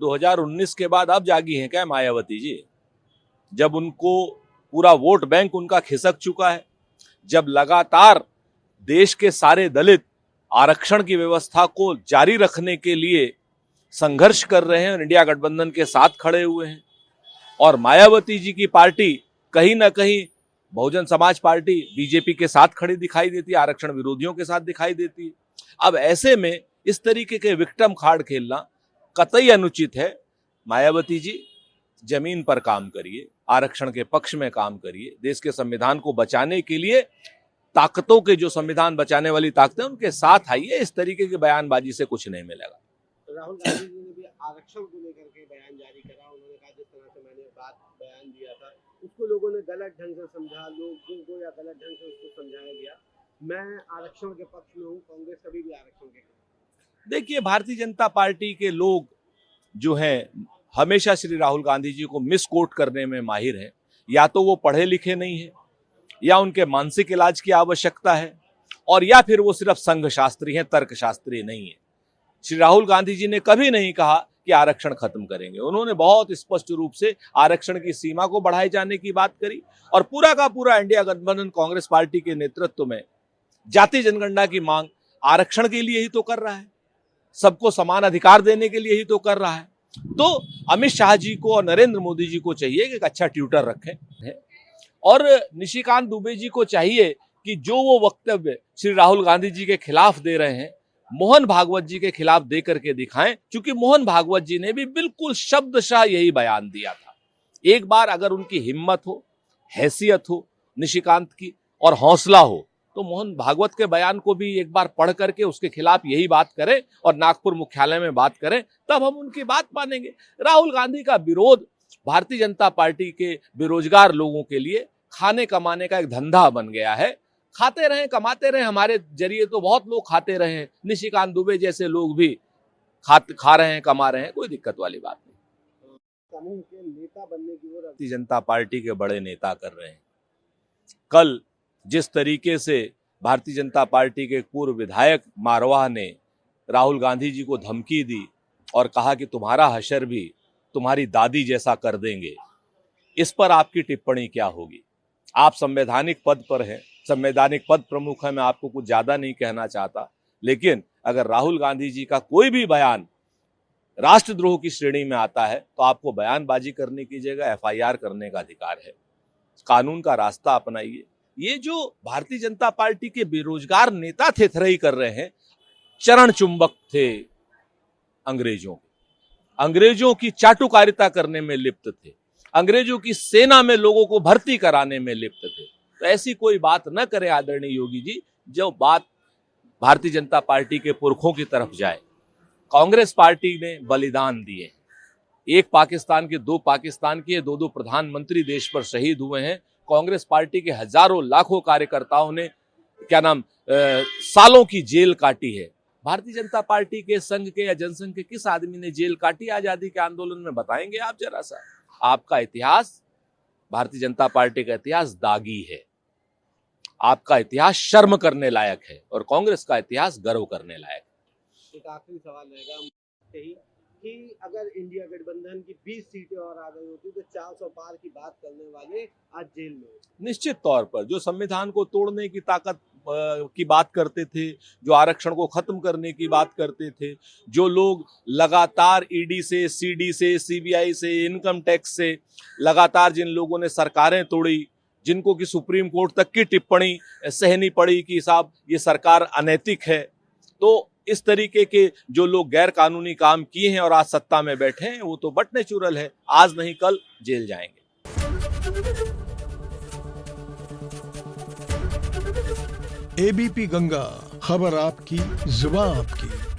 2019 के बाद अब जागी हैं क्या मायावती जी? जब उनको पूरा वोट बैंक उनका खिसक चुका है, जब लगातार देश के सारे दलित आरक्षण की व्यवस्था को जारी रखने के लिए संघर्ष कर रहे हैं और इंडिया गठबंधन के साथ खड़े हुए हैं, और मायावती जी की पार्टी कहीं ना कहीं बहुजन समाज पार्टी बीजेपी के साथ खड़ी दिखाई देती है, आरक्षण विरोधियों के साथ दिखाई देती है। अब ऐसे में इस तरीके के विक्टिम कार्ड खेलना कतई अनुचित है। मायावती जी, जमीन पर काम करिए, आरक्षण के पक्ष में काम करिए, देश के संविधान को बचाने के लिए ताकतों के, जो संविधान बचाने वाली ताकतें, उनके साथ आइए। इस तरीके की बयानबाजी से कुछ नहीं मिलेगा। राहुल गांधी जी ने भी आरक्षण को लेकर के बयान जारी करा। उन्होंने कहा जिस तरह से मैंने बयान दिया था उसको लोगों ने गलत ढंग से समझा, लोगों को या गलत ढंग से उसको समझाया गया। मैं आरक्षण के पक्ष में हूँ, कांग्रेस कभी भी आरक्षण के खिलाफ। देखिए, भारतीय जनता पार्टी के लोग जो हैं हमेशा श्री राहुल गांधी जी को मिसकोट करने में माहिर हैं। या तो वो पढ़े लिखे नहीं है, या उनके मानसिक इलाज की आवश्यकता है, और या फिर वो सिर्फ संघ शास्त्री हैं, तर्क शास्त्री नहीं है। श्री राहुल गांधी जी ने कभी नहीं कहा कि आरक्षण खत्म करेंगे। उन्होंने बहुत स्पष्ट रूप से आरक्षण की सीमा को बढ़ाए जाने की बात करी, और पूरा का पूरा इंडिया गठबंधन कांग्रेस पार्टी के नेतृत्व में जाति जनगणना की मांग आरक्षण के लिए ही तो कर रहा है, सबको समान अधिकार देने के लिए ही तो कर रहा है। तो अमित शाह जी को और नरेंद्र मोदी जी को चाहिए कि एक अच्छा ट्यूटर रखें, और निशिकांत दुबे जी को चाहिए कि जो वो वक्तव्य श्री राहुल गांधी जी के खिलाफ दे रहे हैं, मोहन भागवत जी के खिलाफ दे करके दिखाएं, क्योंकि मोहन भागवत जी ने भी बिल्कुल शब्दशः यही बयान दिया था। एक बार अगर उनकी हिम्मत हो, हैसियत हो निशिकांत की, और हौसला हो, तो मोहन भागवत के बयान को भी एक बार पढ़ करके उसके खिलाफ यही बात करें और नागपुर मुख्यालय में बात करें, तब हम उनकी बात मानेंगे। राहुल गांधी का विरोध भारतीय जनता पार्टी के बेरोजगार लोगों के लिए खाने कमाने का एक धंधा बन गया है। खाते रहें, कमाते रहें, हमारे जरिए तो बहुत लोग खाते रहे हैं, निशिकांत दुबे जैसे लोग भी खा रहे हैं, कमा रहे हैं, कोई दिक्कत वाली बात नहीं। समूह के नेता बनने की ओर भारतीय जनता पार्टी के बड़े नेता कर रहे हैं। कल जिस तरीके से भारतीय जनता पार्टी के पूर्व विधायक मारवाह ने राहुल गांधी जी को धमकी दी और कहा कि तुम्हारा हशर भी तुम्हारी दादी जैसा कर देंगे, इस पर आपकी टिप्पणी क्या होगी? आप संवैधानिक पद पर हैं, संवैधानिक पद प्रमुख है, मैं आपको कुछ ज्यादा नहीं कहना चाहता, लेकिन अगर राहुल गांधी जी का कोई भी बयान राष्ट्रद्रोह की श्रेणी में आता है तो आपको बयानबाजी करने की जगह FIR करने का अधिकार है। कानून का रास्ता अपनाइए। ये जो भारतीय जनता पार्टी के बेरोजगार नेता थेथराई कर रहे हैं, चरण चुंबक थे अंग्रेजों की चाटुकारिता करने में लिप्त थे, अंग्रेजों की सेना में लोगों को भर्ती कराने में लिप्त थे। तो ऐसी कोई बात न करें आदरणीय योगी जी, जो बात भारतीय जनता पार्टी के पुरखों की तरफ जाए। कांग्रेस पार्टी ने बलिदान दिए, एक पाकिस्तान के, दो पाकिस्तान के, दो प्रधानमंत्री देश पर शहीद हुए हैं। कांग्रेस पार्टी के हजारों लाखों कार्यकर्ताओं ने सालों की जेल काटी है। भारतीय जनता पार्टी के, संघ के या जनसंघ के किस आदमी ने जेल काटी आजादी के आंदोलन में? बताएंगे आप जरा सा? आपका इतिहास, भारतीय जनता पार्टी का इतिहास दागी है, आपका इतिहास शर्म करने लायक है, और कांग्रेस का इतिहास गर्व करने लायक है। एक आखिरी सवाल रहेगा कि अगर इंडिया गठबंधन की 20 सीटें और आ गई होती तो 400 पार की बात करने वाले आज जेल में। निश्चित तौर पर जो संविधान को तोड़ने की ताकत की बात करते थे, जो आरक्षण को खत्म करने की बात करते थे, जो लोग लगातार ED से, CD से, CBI से, इनकम टैक्स से लगातार जिन लोगों ने सरकारें तोड़ी, जिनको कि सुप्रीम कोर्ट तक की टिप्पणी सहनी पड़ी कि साहब ये सरकार अनैतिक है, तो इस तरीके के जो लोग गैर कानूनी काम किए हैं और आज सत्ता में बैठे हैं, वो तो बट नेचुरल है, आज नहीं कल जेल जाएंगे। ABP गंगा, खबर आपकी, जुबान आपकी।